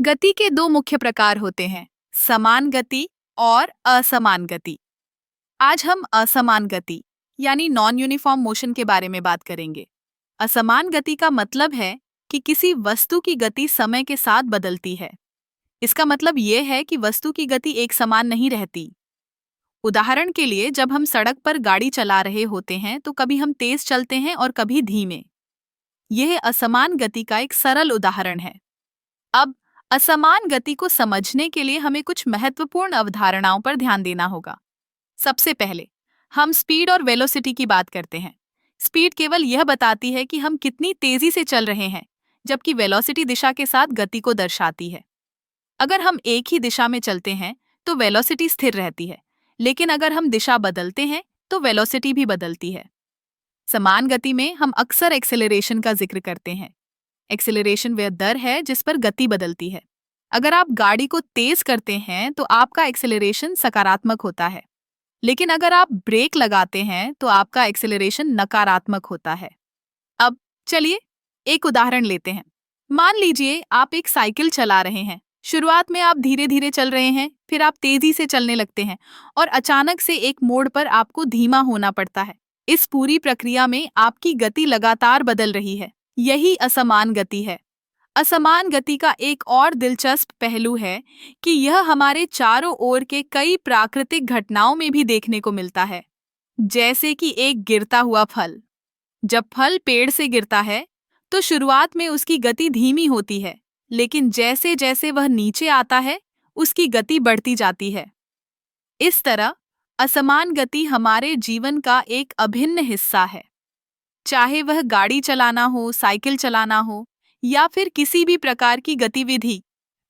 गति के दो मुख्य प्रकार होते हैं, समान गति और असमान गति। आज हम असमान गति यानी नॉन यूनिफॉर्म मोशन के बारे में बात करेंगे। असमान गति का मतलब है कि किसी वस्तु की गति समय के साथ बदलती है। इसका मतलब ये है कि वस्तु की गति एक समान नहीं रहती। उदाहरण के लिए, जब हम सड़क पर गाड़ी चला रहे होते हैं तो कभी हम तेज चलते हैं और कभी धीमे। यह असमान गति का एक सरल उदाहरण है। अब असमान गति को समझने के लिए हमें कुछ महत्वपूर्ण अवधारणाओं पर ध्यान देना होगा। सबसे पहले हम स्पीड और वेलोसिटी की बात करते हैं। स्पीड केवल यह बताती है कि हम कितनी तेजी से चल रहे हैं, जबकि वेलोसिटी दिशा के साथ गति को दर्शाती है। अगर हम एक ही दिशा में चलते हैं तो वेलोसिटी स्थिर रहती है, लेकिन अगर हम दिशा बदलते हैं तो वेलोसिटी भी बदलती है। समान गति में हम अक्सर एक्सेलरेशन का जिक्र करते हैं। एक्सेलरेशन वह दर है जिस पर गति बदलती है। अगर आप गाड़ी को तेज करते हैं तो आपका एक्सेलरेशन सकारात्मक होता है, लेकिन अगर आप ब्रेक लगाते हैं तो आपका एक्सेलरेशन नकारात्मक होता है। अब चलिए एक उदाहरण लेते हैं। मान लीजिए आप एक साइकिल चला रहे हैं। शुरुआत में आप धीरे धीरे चल रहे हैं, फिर आप तेजी से चलने लगते हैं और अचानक से एक मोड़ पर आपको धीमा होना पड़ता है। इस पूरी प्रक्रिया में आपकी गति लगातार बदल रही है। यही असमान गति है। असमान गति का एक और दिलचस्प पहलू है कि यह हमारे चारों ओर के कई प्राकृतिक घटनाओं में भी देखने को मिलता है। जैसे कि एक गिरता हुआ फल। जब फल पेड़ से गिरता है तो शुरुआत में उसकी गति धीमी होती है, लेकिन जैसे जैसे वह नीचे आता है उसकी गति बढ़ती जाती है। इस तरह असमान गति हमारे जीवन का एक अभिन्न हिस्सा है। चाहे वह गाड़ी चलाना हो, साइकिल चलाना हो या फिर किसी भी प्रकार की गतिविधि,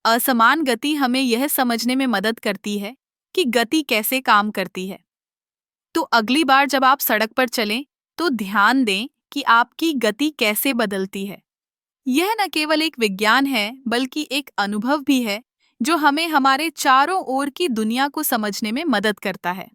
असमान गति हमें यह समझने में मदद करती है कि गति कैसे काम करती है। तो अगली बार जब आप सड़क पर चलें तो ध्यान दें कि आपकी गति कैसे बदलती है। यह न केवल एक विज्ञान है बल्कि एक अनुभव भी है जो हमें हमारे चारों ओर की दुनिया को समझने में मदद करता है।